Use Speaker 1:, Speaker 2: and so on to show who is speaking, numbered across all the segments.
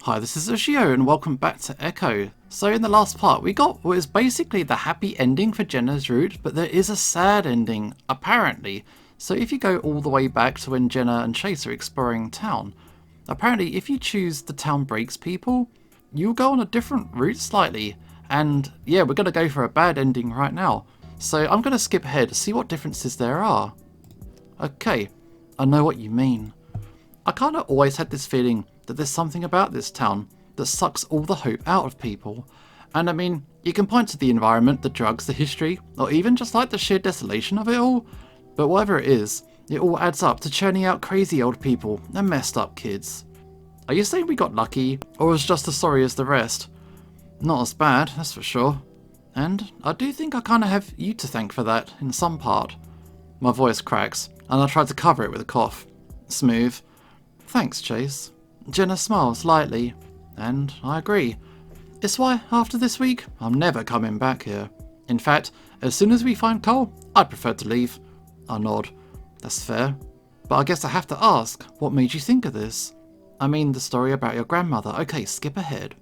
Speaker 1: Hi, this is Ushio and welcome back to Echo. So in the last part we got what is basically the happy ending for Jenna's route, but there is a sad ending, apparently. So if you go all the way back to when Jenna and Chase are exploring town, apparently if you choose the town breaks people, you'll go on a different route slightly. And yeah, we're going to go for a bad ending right now. So I'm going to skip ahead to see what differences there are. Okay, I know what you mean. I kind of always had this feeling that there's something about this town that sucks all the hope out of people. And I mean, you can point to the environment, the drugs, the history, or even just like the sheer desolation of it all. But whatever it is, it all adds up to churning out crazy old people and messed up kids. Are you saying we got lucky, or was just as sorry as the rest? Not as bad, that's for sure. And I do think I kind of have you to thank for that, in some part. My voice cracks, and I try to cover it with a cough. Smooth. Thanks, Chase. Jenna smiles lightly, and I agree. It's why, after this week, I'm never coming back here. In fact, as soon as we find Cole, I'd prefer to leave. I nod. That's fair. But I guess I have to ask, what made you think of this? I mean, the story about your grandmother. Okay, skip ahead.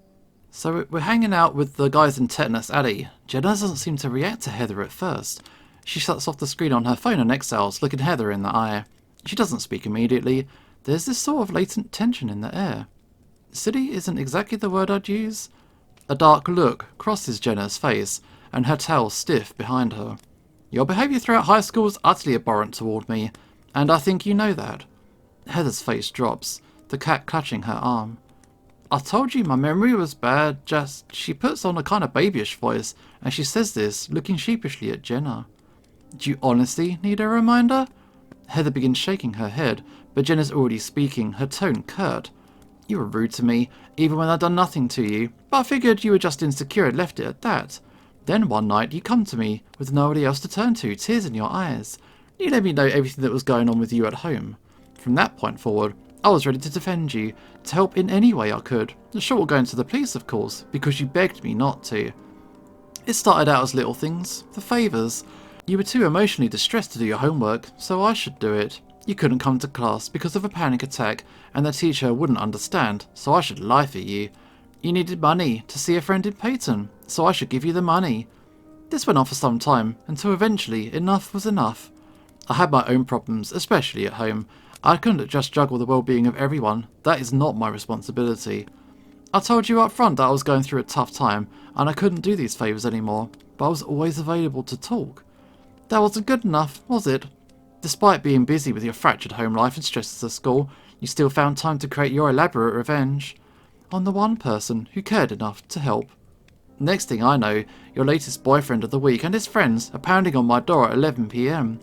Speaker 1: So we're hanging out with the guys in Tetanus Alley. Jenna doesn't seem to react to Heather at first. She shuts off the screen on her phone and exhales, looking Heather in the eye. She doesn't speak immediately. There's this sort of latent tension in the air. Silly isn't exactly the word I'd use. A dark look crosses Jenna's face, and her tail stiff behind her. Your behaviour throughout high school was utterly abhorrent toward me, and I think you know that. Heather's face drops, the cat clutching her arm. I told you my memory was bad, just she puts on a kind of babyish voice, and she says this, looking sheepishly at Jenna. Do you honestly need a reminder? Heather begins shaking her head, but Jenna's already speaking, her tone curt. You were rude to me, even when I'd done nothing to you, but I figured you were just insecure and left it at that. Then one night you come to me, with nobody else to turn to, tears in your eyes. You let me know everything that was going on with you at home. From that point forward, I was ready to defend you, to help in any way I could, short of going to the police of course, because you begged me not to. It started out as little things, for favours. You were too emotionally distressed to do your homework, so I should do it. You couldn't come to class because of a panic attack, and the teacher wouldn't understand, so I should lie for you. You needed money to see a friend in Peyton, so I should give you the money. This went on for some time, until eventually enough was enough. I had my own problems, especially at home. I couldn't just juggle the well-being of everyone. That is not my responsibility. I told you up front that I was going through a tough time, and I couldn't do these favours anymore, but I was always available to talk. That wasn't good enough, was it? Despite being busy with your fractured home life and stresses at school, you still found time to create your elaborate revenge on the one person who cared enough to help. Next thing I know, your latest boyfriend of the week and his friends are pounding on my door at 11 PM.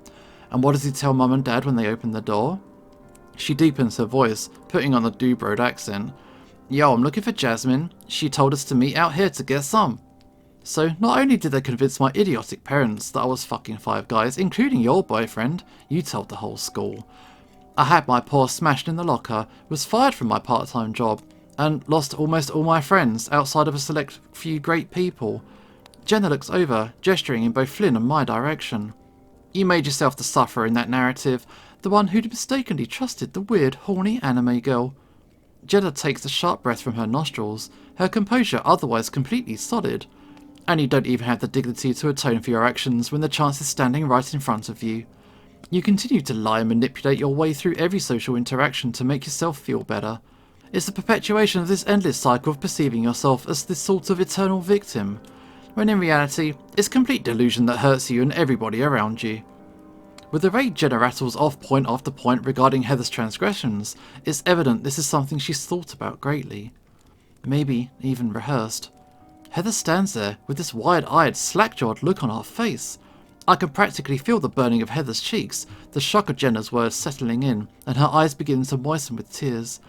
Speaker 1: And what does he tell Mum and Dad when they open the door? She deepens her voice, putting on a Dubroad accent. Yo, I'm looking for Jasmine. She told us to meet out here to get some. So not only did they convince my idiotic parents that I was fucking 5 guys, including your boyfriend, you told the whole school. I had my paw smashed in the locker, was fired from my part-time job, and lost almost all my friends outside of a select few great people. Jenna looks over, gesturing in both Flynn and my direction. You made yourself the sufferer in that narrative, the one who'd mistakenly trusted the weird, horny anime girl. Jenna takes a sharp breath from her nostrils, her composure otherwise completely solid. And you don't even have the dignity to atone for your actions when the chance is standing right in front of you. You continue to lie and manipulate your way through every social interaction to make yourself feel better. It's the perpetuation of this endless cycle of perceiving yourself as this sort of eternal victim, when in reality, it's complete delusion that hurts you and everybody around you. With the rate Jenna rattles off point after point regarding Heather's transgressions, it's evident this is something she's thought about greatly. Maybe even rehearsed. Heather stands there with this wide-eyed, slack-jawed look on her face. I can practically feel the burning of Heather's cheeks, the shock of Jenna's words settling in, and her eyes begin to moisten with tears.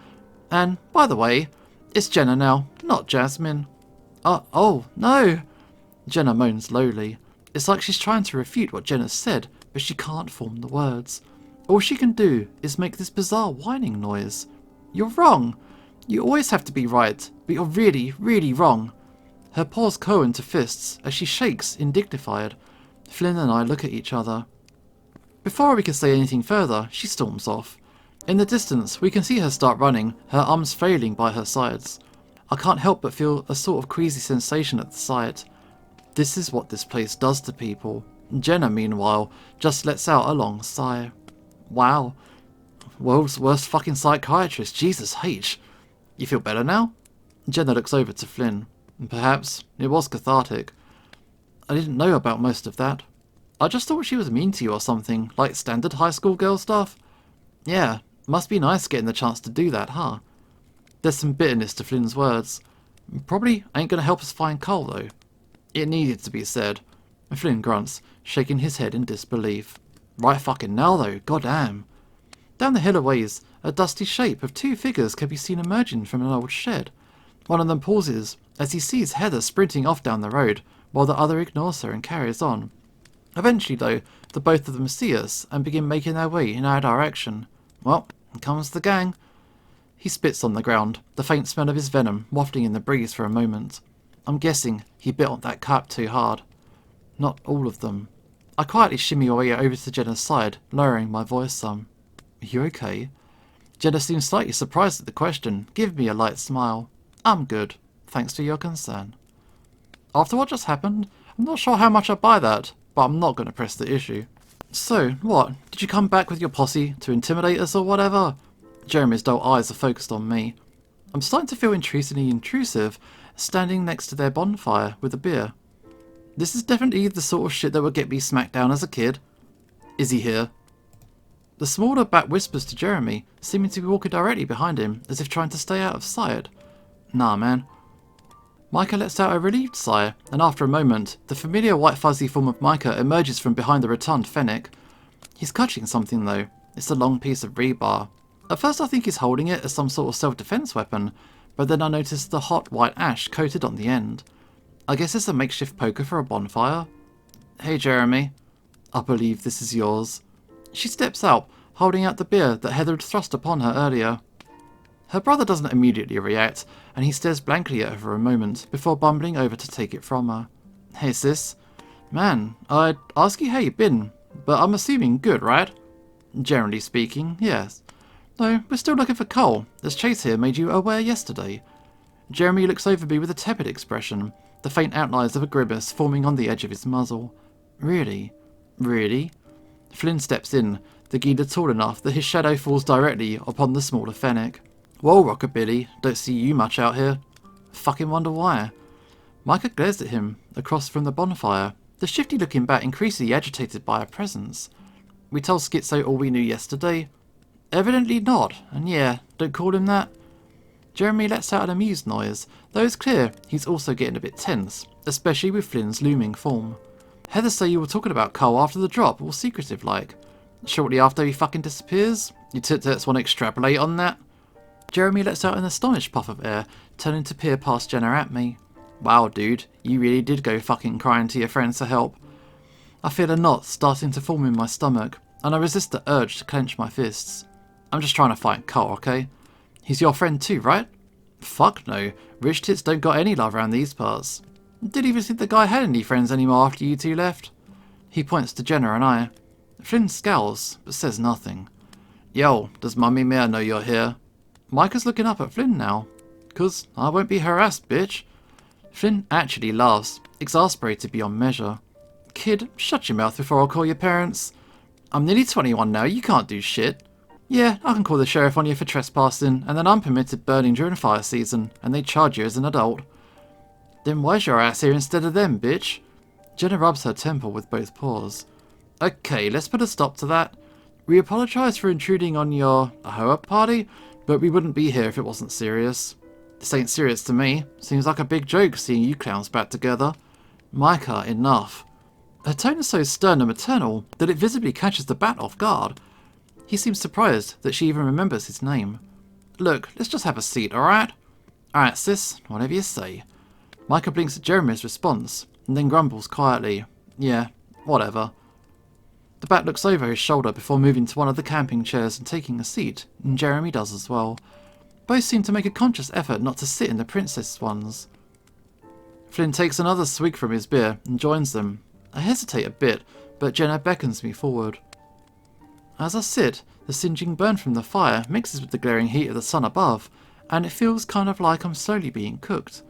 Speaker 1: And, by the way, it's Jenna now, not Jasmine. Oh, no! Jenna moans lowly. It's like she's trying to refute what Jenna said, but she can't form the words. All she can do is make this bizarre whining noise. You're wrong! You always have to be right, but you're really, really wrong. Her paws curl into fists as she shakes, indignified. Flynn and I look at each other. Before we can say anything further, she storms off. In the distance, we can see her start running, her arms flailing by her sides. I can't help but feel a sort of queasy sensation at the sight. This is what this place does to people. Jenna, meanwhile, just lets out a long sigh. Wow. World's worst fucking psychiatrist, Jesus H. You feel better now? Jenna looks over to Flynn. Perhaps. It was cathartic. I didn't know about most of that. I just thought she was mean to you or something, like standard high school girl stuff. Yeah, must be nice getting the chance to do that, huh? There's some bitterness to Flynn's words. Probably ain't gonna help us find Cole, though. It needed to be said. Flynn grunts, shaking his head in disbelief. Right fucking now, though, goddamn. Down the hill a ways, a dusty shape of two figures can be seen emerging from an old shed. One of them pauses as he sees Heather sprinting off down the road, while the other ignores her and carries on. Eventually, though, the both of them see us and begin making their way in our direction. Well, here comes the gang. He spits on the ground, the faint smell of his venom wafting in the breeze for a moment. I'm guessing he bit on that cap too hard. Not all of them. I quietly shimmy away over to Jenna's side, lowering my voice some. Are you okay? Jenna seems slightly surprised at the question, giving me a light smile. I'm good. Thanks for your concern. After what just happened, I'm not sure how much I buy that, but I'm not going to press the issue. So, what? Did you come back with your posse to intimidate us or whatever? Jeremy's dull eyes are focused on me. I'm starting to feel increasingly intrusive, standing next to their bonfire with a beer. This is definitely the sort of shit that would get me smacked down as a kid. Is he here? The smaller bat whispers to Jeremy, seeming to be walking directly behind him, as if trying to stay out of sight. Nah, man. Micah lets out a relieved sigh, and after a moment, the familiar white fuzzy form of Micah emerges from behind the rotund fennec. He's clutching something though. It's a long piece of rebar. At first I think he's holding it as some sort of self-defense weapon, but then I notice the hot white ash coated on the end. I guess it's a makeshift poker for a bonfire. Hey Jeremy. I believe this is yours. She steps out, holding out the beer that Heather had thrust upon her earlier. Her brother doesn't immediately react, and he stares blankly at her for a moment before bumbling over to take it from her. Hey sis. Man, I'd ask you how you been, but I'm assuming good, right? Generally speaking, yes. No, we're still looking for Cole, as Chase here made you aware yesterday. Jeremy looks over me with a tepid expression, the faint outlines of a grimace forming on the edge of his muzzle. Really? Really? Flynn steps in, the geezer tall enough that his shadow falls directly upon the smaller fennec. Whoa, Rockabilly, don't see you much out here. Fucking wonder why. Micah glares at him, across from the bonfire, the shifty-looking bat increasingly agitated by her presence. We told Schizo all we knew yesterday. Evidently not, and yeah, don't call him that. Jeremy lets out an amused noise, though it's clear he's also getting a bit tense, especially with Flynn's looming form. Heather say you were talking about Cole after the drop, all secretive like. Shortly after he fucking disappears? You tit-tits want to extrapolate on that? Jeremy lets out an astonished puff of air, turning to peer past Jenna at me. Wow, dude, you really did go fucking crying to your friends for help. I feel a knot starting to form in my stomach, and I resist the urge to clench my fists. I'm just trying to fight Cole, okay? He's your friend too, right? Fuck no, rich tits don't got any love around these parts. Didn't even think the guy had any friends anymore after you two left. He points to Jenna and I. Flynn scowls, but says nothing. Yo, does Mummy Mia know you're here? Micah's looking up at Flynn now. 'Cause I won't be harassed, bitch. Flynn actually laughs, exasperated beyond measure. Kid, shut your mouth before I call your parents. I'm nearly 21 now, you can't do shit. Yeah, I can call the sheriff on you for trespassing, and then unpermitted burning during fire season, and they charge you as an adult. Then why's your ass here instead of them, bitch? Jenna rubs her temple with both paws. Okay, let's put a stop to that. We apologise for intruding on your AHOA party, but we wouldn't be here if it wasn't serious. This ain't serious to me. Seems like a big joke seeing you clowns back together. Micah, enough. Her tone is so stern and maternal that it visibly catches the bat off guard. He seems surprised that she even remembers his name. Look, let's just have a seat, alright? Alright, sis, whatever you say. Micah blinks at Jeremy's response, and then grumbles quietly. Yeah, whatever. The bat looks over his shoulder before moving to one of the camping chairs and taking a seat, and Jeremy does as well. Both seem to make a conscious effort not to sit in the princess ones. Flynn takes another swig from his beer and joins them. I hesitate a bit, but Jenna beckons me forward. As I sit, the singeing burn from the fire mixes with the glaring heat of the sun above, and it feels kind of like I'm slowly being cooked.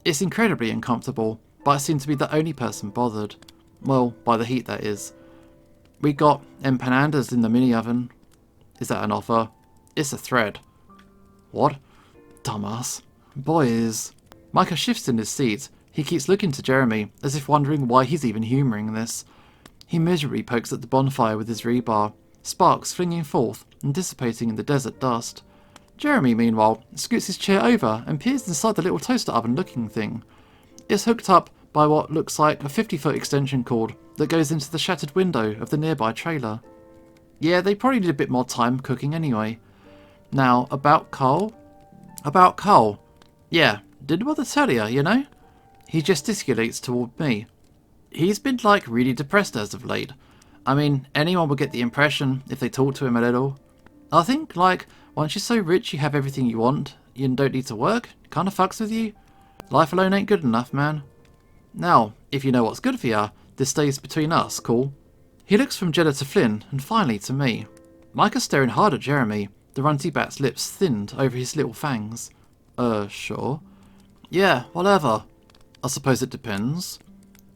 Speaker 1: It's incredibly uncomfortable, but I seem to be the only person bothered. Well, by the heat, that is. We got empanadas in the mini oven. Is that an offer? It's a thread. What? Dumbass. Boy is. Micah shifts in his seat. He keeps looking to Jeremy, as if wondering why he's even humouring this. He miserably pokes at the bonfire with his rebar, sparks flinging forth and dissipating in the desert dust. Jeremy, meanwhile, scoots his chair over and peers inside the little toaster oven looking thing. It's hooked up by what looks like a 50-foot extension cord that goes into the shattered window of the nearby trailer. Yeah, they probably need a bit more time cooking anyway. Now, about Cole? About Cole? Yeah, didn't bother tell you know? He gesticulates toward me. He's been, like, really depressed as of late. I mean, anyone would get the impression if they talk to him a little. I think, like, once you're so rich you have everything you want, you don't need to work, it kinda fucks with you. Life alone ain't good enough, man. Now, if you know what's good for ya, this stays between us, cool? He looks from Jenna to Flynn, and finally to me. Micah's staring hard at Jeremy, the runty bat's lips thinned over his little fangs. Sure. Yeah, whatever. I suppose it depends.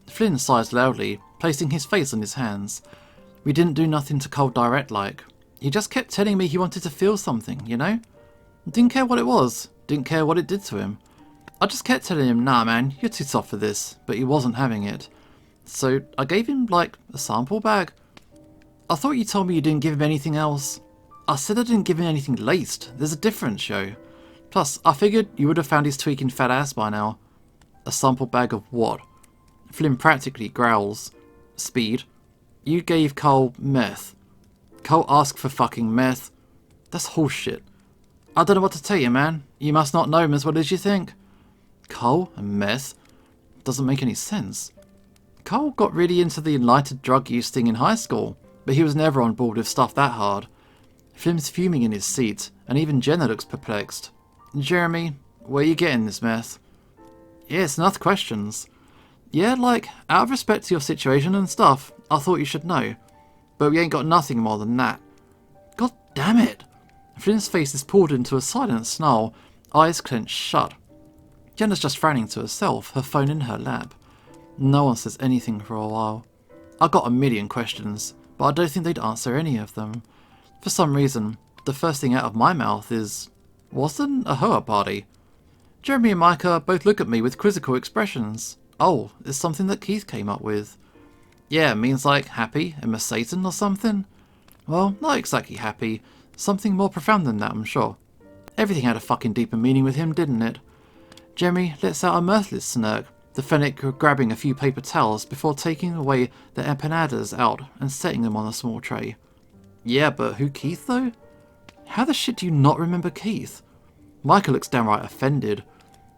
Speaker 1: Flynn sighs loudly, placing his face on his hands. We didn't do nothing to Cole direct like. He just kept telling me he wanted to feel something, you know? Didn't care what it was, didn't care what it did to him. I just kept telling him, nah man, you're too soft for this, but he wasn't having it. So I gave him, like, a sample bag. I thought you told me you didn't give him anything else. I said I didn't give him anything laced. There's a difference, yo. Plus, I figured you would have found his tweaking fat ass by now. A sample bag of what? Flynn practically growls. Speed. You gave Cole meth. Cole asked for fucking meth. That's horseshit. I don't know what to tell you, man. You must not know him as well as you think. Cole and meth? Doesn't make any sense. Cole got really into the enlightened drug use thing in high school, but he was never on board with stuff that hard. Flynn's fuming in his seat, and even Jenna looks perplexed. Jeremy, where you getting this meth? Yeah, it's enough questions. Yeah, like, out of respect to your situation and stuff, I thought you should know. But we ain't got nothing more than that. God damn it! Flynn's face is pulled into a silent snarl, eyes clenched shut. Jenna's just frowning to herself, her phone in her lap. No one says anything for a while. I got a million questions, but I don't think they'd answer any of them. For some reason, the first thing out of my mouth is, wasn't a hoa party? Jeremy and Micah both look at me with quizzical expressions. Oh, it's something that Keith came up with. Yeah, it means like happy and Miss Satan or something? Well, not exactly happy. Something more profound than that, I'm sure. Everything had a fucking deeper meaning with him, didn't it? Jeremy lets out a mirthless smirk, the fennec grabbing a few paper towels before taking away the empanadas out and setting them on a small tray. Yeah, but who Keith though? How the shit do you not remember Keith? Micah looks downright offended.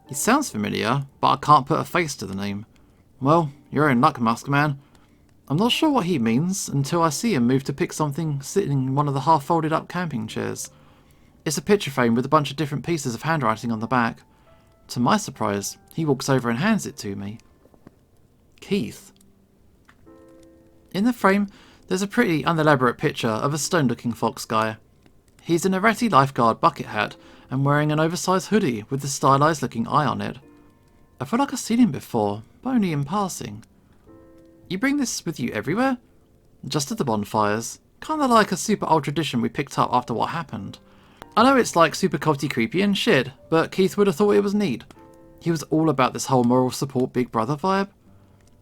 Speaker 1: He sounds familiar, but I can't put a face to the name. Well, you're in luck, Musk Man. I'm not sure what he means until I see him move to pick something sitting in one of the half-folded up camping chairs. It's a picture frame with a bunch of different pieces of handwriting on the back. To my surprise, he walks over and hands it to me. Keith. In the frame, there's a pretty unelaborate picture of a stone-looking fox guy. He's in a ratty lifeguard bucket hat and wearing an oversized hoodie with the stylized looking eye on it. I feel like I've seen him before, but only in passing. You bring this with you everywhere? Just at the bonfires. Kinda like a super old tradition we picked up after what happened. I know it's like super culty creepy and shit, but Keith would have thought it was neat. He was all about this whole moral support big brother vibe.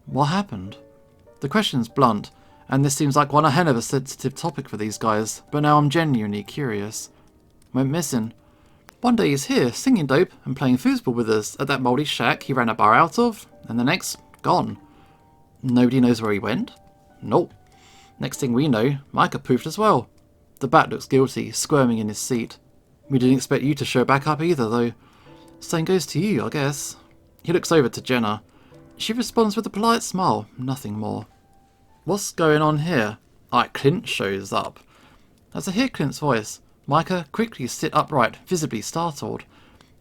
Speaker 1: What happened? The question's blunt, and this seems like one hell of a sensitive topic for these guys, but now I'm genuinely curious. Went missing. One day he's here, singing dope and playing foosball with us at that mouldy shack he ran a bar out of, and the next, gone. Nobody knows where he went? Nope. Next thing we know, Micah poofed as well. The bat looks guilty, squirming in his seat. We didn't expect you to show back up either, though. Same goes to you, I guess. He looks over to Jenna. She responds with a polite smile, nothing more. What's going on here? Clint shows up. As I hear Clint's voice, Micah quickly sit upright, visibly startled.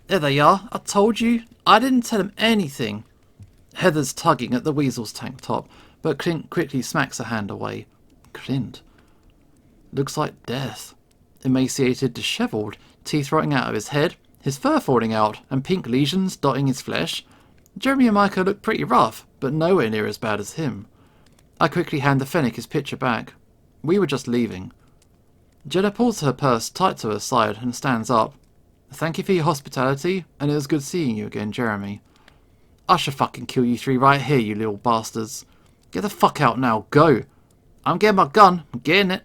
Speaker 1: There they are, I told you. I didn't tell him anything. Heather's tugging at the weasel's tank top, but Clint quickly smacks her hand away. Clint. Looks like death. Emaciated, dishevelled, teeth rotting out of his head, his fur falling out and pink lesions dotting his flesh. Jeremy and Micah looked pretty rough, but nowhere near as bad as him. I quickly hand the Fennec his picture back. We were just leaving. Jenna pulls her purse tight to her side and stands up. Thank you for your hospitality, and it was good seeing you again, Jeremy. I should fucking kill you three right here, you little bastards. Get the fuck out now, go! I'm getting my gun, I'm getting it.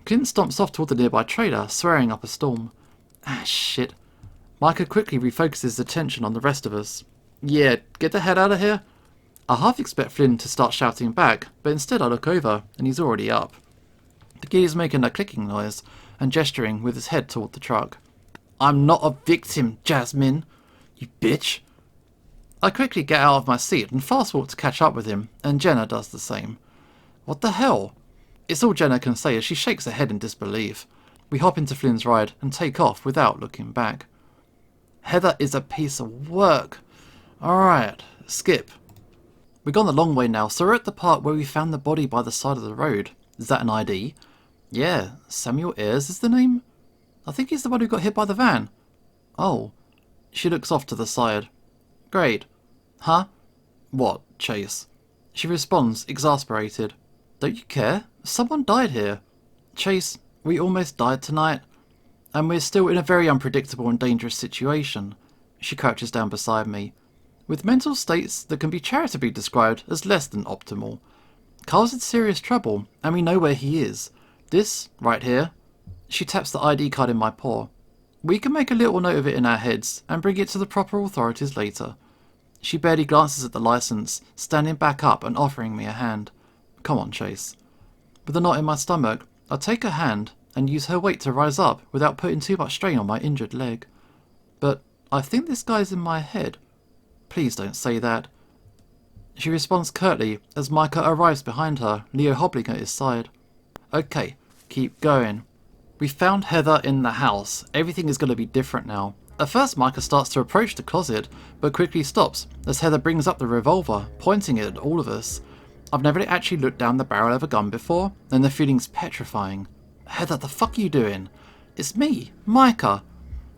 Speaker 1: Clint stomps off toward the nearby trailer, swearing up a storm. Ah, shit. Micah quickly refocuses his attention on the rest of us. Yeah, get the head out of here. I half expect Flynn to start shouting back, but instead I look over, and he's already up. The kid is making a clicking noise, and gesturing with his head toward the truck. I'm not a victim, Jasmine. You bitch. I quickly get out of my seat and fast walk to catch up with him, and Jenna does the same. What the hell? It's all Jenna can say as she shakes her head in disbelief. We hop into Flynn's ride and take off without looking back. Heather is a piece of work. Alright, skip. We've gone the long way now, so we're at the part where we found the body by the side of the road. Is that an ID? Yeah, Samuel Ayres is the name? I think he's the one who got hit by the van. Oh. She looks off to the side. Great. Huh? What, Chase? She responds, exasperated. Don't you care? Someone died here. Chase, we almost died tonight. And we're still in a very unpredictable and dangerous situation. She crouches down beside me. With mental states that can be charitably described as less than optimal. Carl's in serious trouble, and we know where he is. This, right here. She taps the ID card in my paw. We can make a little note of it in our heads and bring it to the proper authorities later. She barely glances at the license, standing back up and offering me a hand. Come on, Chase. With a knot in my stomach, I take her hand and use her weight to rise up without putting too much strain on my injured leg. But I think this guy's in my head. Please don't say that. She responds curtly as Micah arrives behind her, Leo hobbling at his side. Okay, keep going. We found Heather in the house. Everything is going to be different now. At first Micah starts to approach the closet, but quickly stops as Heather brings up the revolver, pointing it at all of us. I've never actually looked down the barrel of a gun before, and the feeling's petrifying. Heather, the fuck are you doing? It's me, Micah.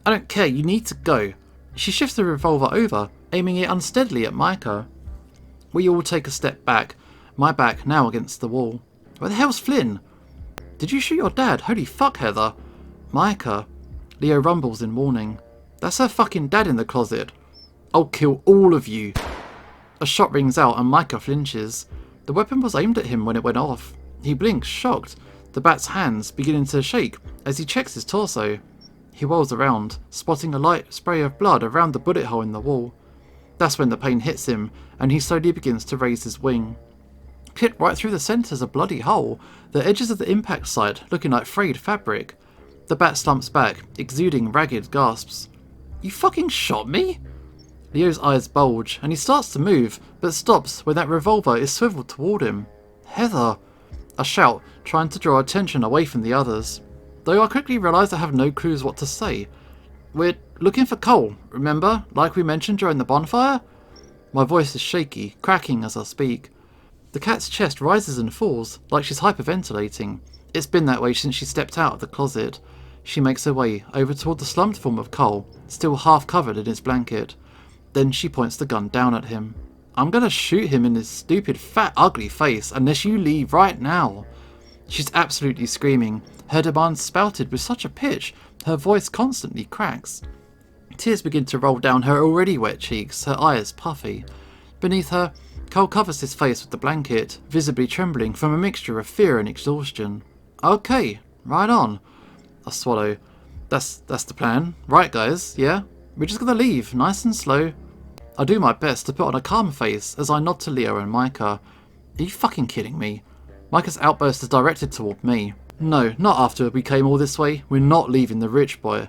Speaker 1: I don't care, you need to go. She shifts the revolver over, aiming it unsteadily at Micah. We all take a step back, my back now against the wall. Where the hell's Flynn? Did you shoot your dad? Holy fuck, Heather. Micah. Leo rumbles in warning. That's her fucking dad in the closet. I'll kill all of you. A shot rings out and Micah flinches. The weapon was aimed at him when it went off. He blinks, shocked, the bat's hands beginning to shake as he checks his torso. He whirls around, spotting a light spray of blood around the bullet hole in the wall. That's when the pain hits him, and he slowly begins to raise his wing. Clipped right through the centre's a bloody hole, the edges of the impact site looking like frayed fabric. The bat slumps back, exuding ragged gasps. You fucking shot me? Leo's eyes bulge, and he starts to move, but stops when that revolver is swiveled toward him. Heather! I shout, trying to draw attention away from the others. Though I quickly realise I have no clues what to say. We're looking for Cole, remember? Like we mentioned during the bonfire? My voice is shaky, cracking as I speak. The cat's chest rises and falls, like she's hyperventilating. It's been that way since she stepped out of the closet. She makes her way over toward the slumped form of Cole, still half covered in his blanket. Then she points the gun down at him. I'm gonna shoot him in his stupid, fat, ugly face unless you leave right now. She's absolutely screaming, her demands spouted with such a pitch, her voice constantly cracks. Tears begin to roll down her already wet cheeks, her eyes puffy. Beneath her, Cole covers his face with the blanket, visibly trembling from a mixture of fear and exhaustion. Okay, right on. I swallow. That's the plan. Right, guys, yeah? We're just gonna leave, nice and slow. I do my best to put on a calm face as I nod to Leo and Micah. Are you fucking kidding me? Micah's outburst is directed toward me. No, not after we came all this way. We're not leaving the rich boy.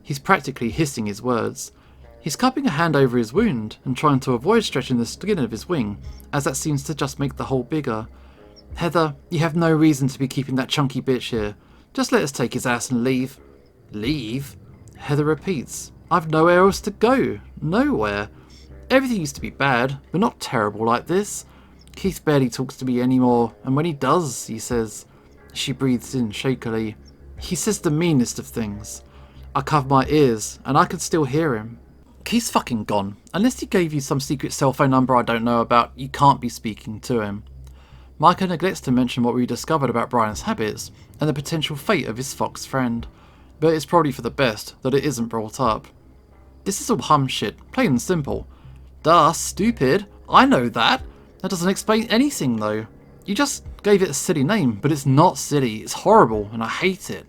Speaker 1: He's practically hissing his words. He's cupping a hand over his wound and trying to avoid stretching the skin of his wing, as that seems to just make the hole bigger. Heather, you have no reason to be keeping that chunky bitch here. Just let us take his ass and leave. Leave? Heather repeats. I've nowhere else to go. Nowhere. Everything used to be bad, but not terrible like this. Keith barely talks to me anymore, and when he does, he says... She breathes in shakily. He says the meanest of things. I covered my ears, and I could still hear him. Keith's fucking gone. Unless he gave you some secret cell phone number I don't know about, you can't be speaking to him. Micah neglects to mention what we discovered about Brian's habits and the potential fate of his fox friend, but it's probably for the best that it isn't brought up. This is all hum shit, plain and simple. Duh, stupid. I know that. That doesn't explain anything though. You just gave it a silly name, but it's not silly, it's horrible, and I hate it.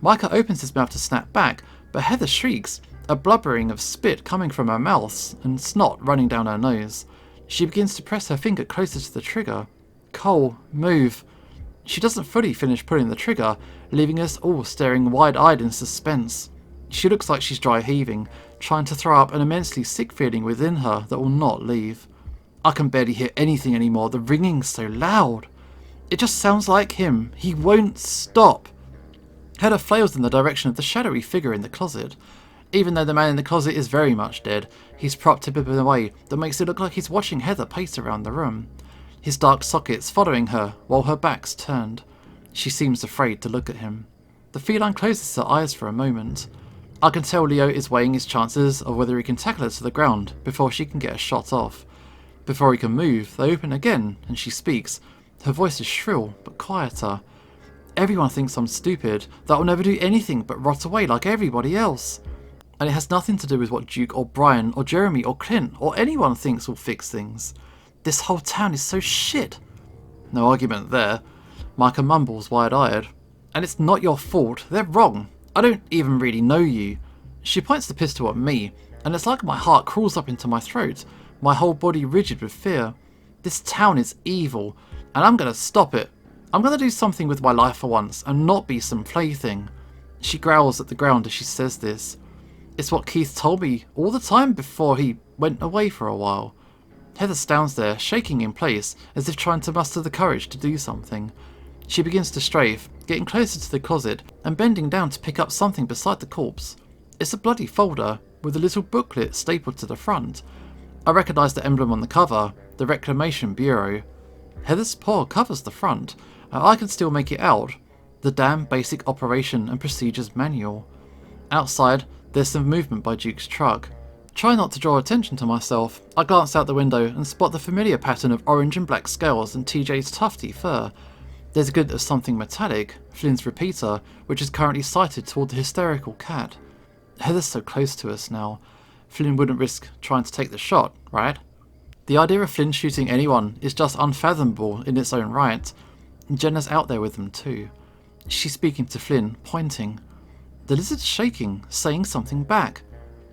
Speaker 1: Micah opens his mouth to snap back, but Heather shrieks, a blubbering of spit coming from her mouth and snot running down her nose. She begins to press her finger closer to the trigger. Cole, move. She doesn't fully finish pulling the trigger, leaving us all staring wide-eyed in suspense. She looks like she's dry heaving, trying to throw up an immensely sick feeling within her that will not leave. I can barely hear anything anymore, the ringing's so loud. It just sounds like him. He won't stop. Heather flails in the direction of the shadowy figure in the closet. Even though the man in the closet is very much dead, he's propped him in a way that makes it look like he's watching Heather pace around the room, his dark sockets following her while her back's turned. She seems afraid to look at him. The feline closes her eyes for a moment. I can tell Leo is weighing his chances of whether he can tackle her to the ground before she can get a shot off. Before he can move, they open again and she speaks. Her voice is shrill but quieter. Everyone thinks I'm stupid, that I'll never do anything but rot away like everybody else. And it has nothing to do with what Duke or Brian or Jeremy or Clint or anyone thinks will fix things. This whole town is so shit. No argument there. Micah mumbles wide-eyed. And it's not your fault, they're wrong. I don't even really know you. She points the pistol at me, and it's like my heart crawls up into my throat, my whole body rigid with fear. This town is evil, and I'm gonna stop it. I'm gonna do something with my life for once, and not be some plaything. She growls at the ground as she says this. It's what Keith told me all the time before he went away for a while. Heather stands there, shaking in place, as if trying to muster the courage to do something. She begins to strafe, getting closer to the closet, and bending down to pick up something beside the corpse. It's a bloody folder, with a little booklet stapled to the front. I recognise the emblem on the cover, the Reclamation Bureau. Heather's paw covers the front, and I can still make it out. The damn basic operation and procedures manual. Outside, there's some movement by Duke's truck. Try not to draw attention to myself. I glance out the window and spot the familiar pattern of orange and black scales and TJ's tufty fur. There's a glint of something metallic, Flynn's repeater, which is currently sighted toward the hysterical cat. Heather's so close to us now. Flynn wouldn't risk trying to take the shot, right? The idea of Flynn shooting anyone is just unfathomable in its own right. Jenna's out there with them too. She's speaking to Flynn, pointing. The lizard's shaking, saying something back.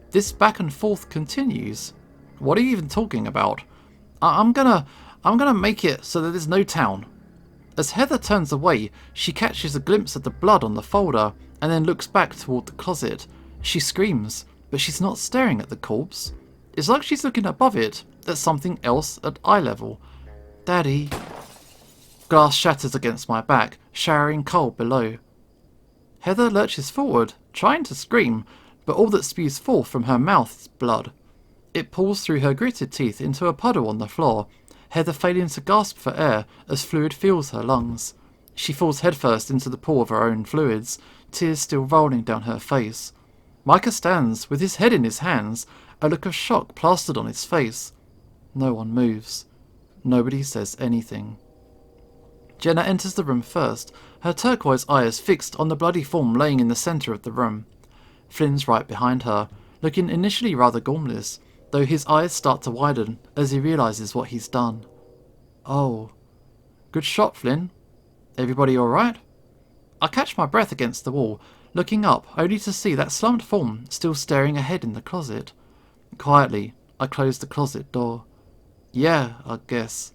Speaker 1: This back and forth continues. What are you even talking about? I'm gonna make it so that there's no town. As Heather turns away, she catches a glimpse of the blood on the folder and then looks back toward the closet. She screams, but she's not staring at the corpse. It's like she's looking above it, at something else at eye level. Daddy. Glass shatters against my back, showering coal below. Heather lurches forward, trying to scream, but all that spews forth from her mouth is blood. It pulls through her gritted teeth into a puddle on the floor, Heather failing to gasp for air as fluid fills her lungs. She falls headfirst into the pool of her own fluids, tears still rolling down her face. Micah stands, with his head in his hands, a look of shock plastered on his face. No one moves. Nobody says anything. Jenna enters the room first, her turquoise eyes fixed on the bloody form laying in the centre of the room. Flynn's right behind her, looking initially rather gormless, though his eyes start to widen as he realises what he's done. Oh. Good shot, Flynn. Everybody alright? I catch my breath against the wall, looking up only to see that slumped form still staring ahead in the closet. Quietly, I close the closet door. Yeah, I guess.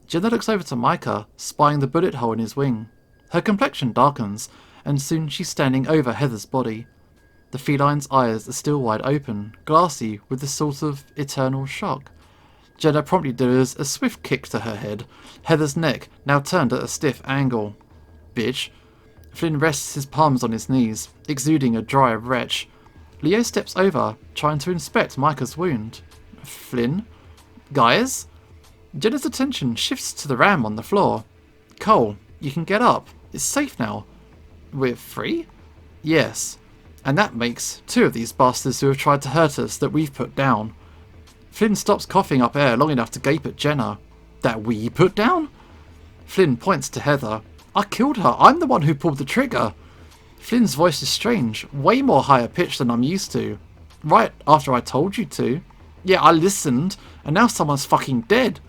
Speaker 1: Jenna looks over to Micah, spying the bullet hole in his wing. Her complexion darkens, and soon she's standing over Heather's body. The feline's eyes are still wide open, glassy with a sort of eternal shock. Jenna promptly delivers a swift kick to her head, Heather's neck now turned at a stiff angle. Bitch. Flynn rests his palms on his knees, exuding a dry retch. Leo steps over, trying to inspect Micah's wound. Flynn? Guys? Jenna's attention shifts to the ram on the floor. Cole, you can get up. It's safe now. We're free? Yes. And that makes 2 of these bastards who have tried to hurt us that we've put down. Flynn stops coughing up air long enough to gape at Jenna. That we put down? Flynn points to Heather. I killed her. I'm the one who pulled the trigger. Flynn's voice is strange, way more higher pitched than I'm used to. Right after I told you to. Yeah, I listened, and now someone's fucking dead.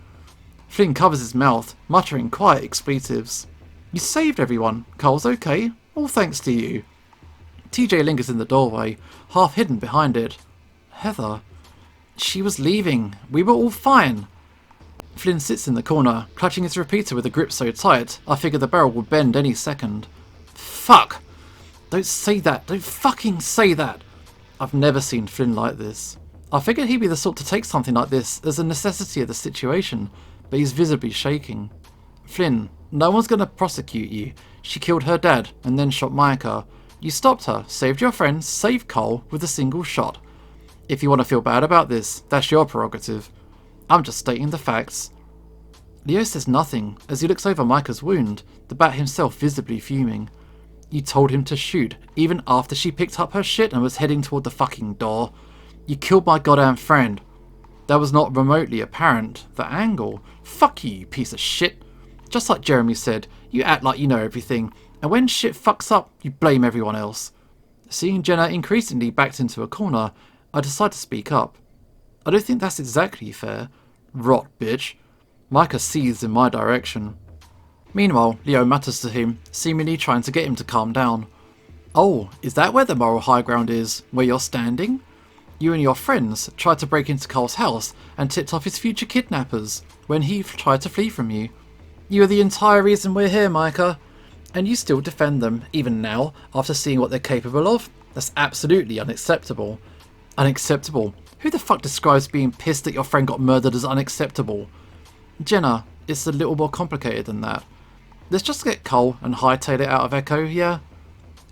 Speaker 1: Flynn covers his mouth, muttering quiet expletives. You saved everyone. Cole's okay. All thanks to you. TJ lingers in the doorway, half hidden behind it. Heather. She was leaving. We were all fine. Flynn sits in the corner, clutching his repeater with a grip so tight, I figure the barrel would bend any second. Fuck! Don't say that. Don't fucking say that. I've never seen Flynn like this. I figured he'd be the sort to take something like this as a necessity of the situation, but he's visibly shaking. Flynn, no one's gonna prosecute you. She killed her dad and then shot Micah. You stopped her, saved your friends, saved Cole with a single shot. If you want to feel bad about this, that's your prerogative. I'm just stating the facts. Leo says nothing as he looks over Micah's wound, the bat himself visibly fuming. You told him to shoot, even after she picked up her shit and was heading toward the fucking door. You killed my goddamn friend. That was not remotely apparent. The angle. Fuck you, you piece of shit. Just like Jeremy said, you act like you know everything, and when shit fucks up, you blame everyone else. Seeing Jenna increasingly backed into a corner, I decide to speak up. I don't think that's exactly fair. Rot, bitch. Micah seethes in my direction. Meanwhile, Leo mutters to him, seemingly trying to get him to calm down. Oh, is that where the moral high ground is? Where you're standing? You and your friends tried to break into Cole's house and tipped off his future kidnappers when he tried to flee from you. You are the entire reason we're here, Micah. And you still defend them, even now, after seeing what they're capable of? That's absolutely unacceptable. Unacceptable? Who the fuck describes being pissed that your friend got murdered as unacceptable? Jenna, it's a little more complicated than that. Let's just get Cole and hightail it out of Echo, yeah?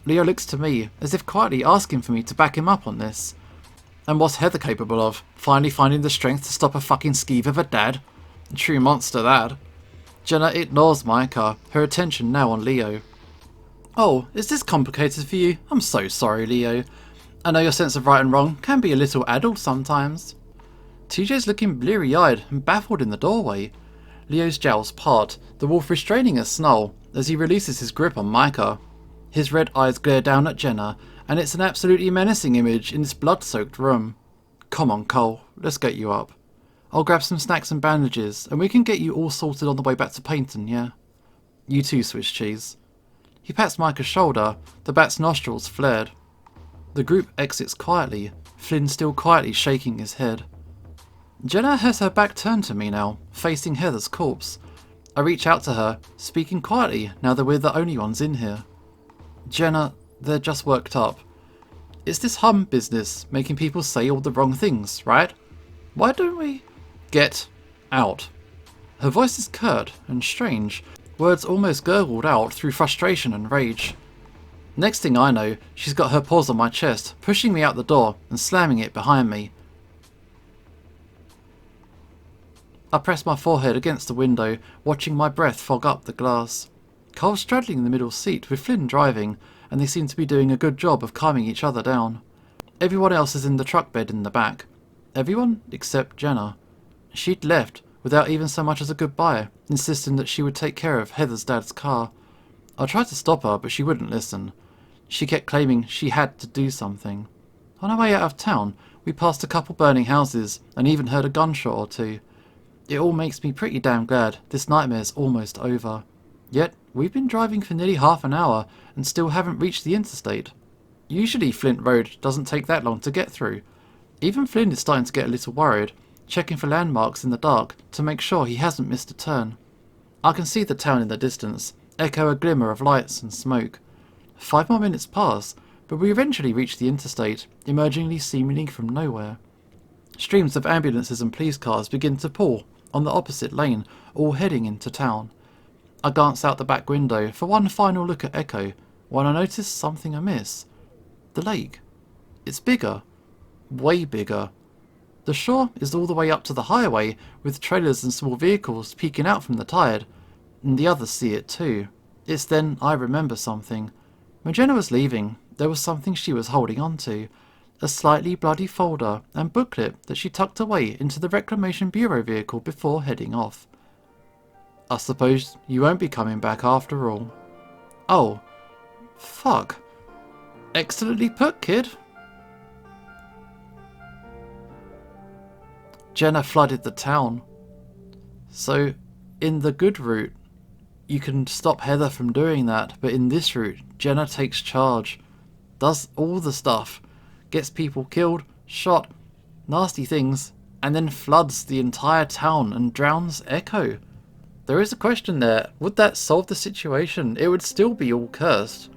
Speaker 1: Leo looks to me, as if quietly asking for me to back him up on this. And what's Heather capable of? Finally finding the strength to stop a fucking skeeve of a dad? True monster, that. Jenna ignores Micah, her attention now on Leo. Oh, is this complicated for you? I'm so sorry, Leo. I know your sense of right and wrong can be a little addled sometimes. TJ's looking bleary-eyed and baffled in the doorway. Leo's jowls part, the wolf restraining a snarl as he releases his grip on Micah. His red eyes glare down at Jenna, and it's an absolutely menacing image in this blood-soaked room. Come on, Cole, let's get you up. I'll grab some snacks and bandages, and we can get you all sorted on the way back to Paynton, yeah? You too, Swiss cheese. He pats Micah's shoulder, the bat's nostrils flared. The group exits quietly, Flynn still quietly shaking his head. Jenna has her back turned to me now, facing Heather's corpse. I reach out to her, speaking quietly now that we're the only ones in here. Jenna, they're just worked up. It's this hum business, making people say all the wrong things, right? Why don't we get out? Her voice is curt and strange, words almost gurgled out through frustration and rage. Next thing I know, she's got her paws on my chest, pushing me out the door and slamming it behind me. I press my forehead against the window, watching my breath fog up the glass. Cole's straddling in the middle seat with Flynn driving, and they seem to be doing a good job of calming each other down. Everyone else is in the truck bed in the back. Everyone except Jenna. She'd left without even so much as a goodbye, insisting that she would take care of Heather's dad's car. I tried to stop her, but she wouldn't listen. She kept claiming she had to do something. On our way out of town, we passed a couple burning houses and even heard a gunshot or two. It all makes me pretty damn glad this nightmare's almost over. Yet, we've been driving for nearly half an hour and still haven't reached the interstate. Usually Flint Road doesn't take that long to get through. Even Flynn is starting to get a little worried, checking for landmarks in the dark to make sure he hasn't missed a turn. I can see the town in the distance, echo a glimmer of lights and smoke. 5 more minutes pass, but we eventually reach the interstate, emerging seemingly from nowhere. Streams of ambulances and police cars begin to pull on the opposite lane, all heading into town. I glance out the back window for one final look at Echo, when I notice something amiss. The lake. It's bigger. Way bigger. The shore is all the way up to the highway, with trailers and small vehicles peeking out from the tide, and the others see it too. It's then I remember something. When Jenna was leaving, there was something she was holding on to. A slightly bloody folder and booklet that she tucked away into the Reclamation Bureau vehicle before heading off. I suppose you won't be coming back after all. Oh, fuck. Excellently put, kid. Jenna flooded the town. So, in the good route, you can stop Heather from doing that, but in this route, Jenna takes charge, does all the stuff, gets people killed, shot, nasty things, and then floods the entire town and drowns Echo. There is a question there. Would that solve the situation? It would still be all cursed.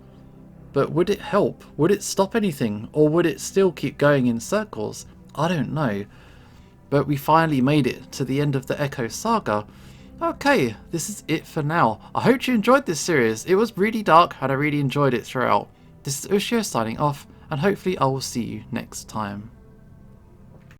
Speaker 1: But would it help? Would it stop anything? Or would it still keep going in circles? I don't know. But we finally made it to the end of the Echo saga. Okay, this is it for now. I hope you enjoyed this series. It was really dark and I really enjoyed it throughout. This is Ushio signing off, and hopefully I will see you next time.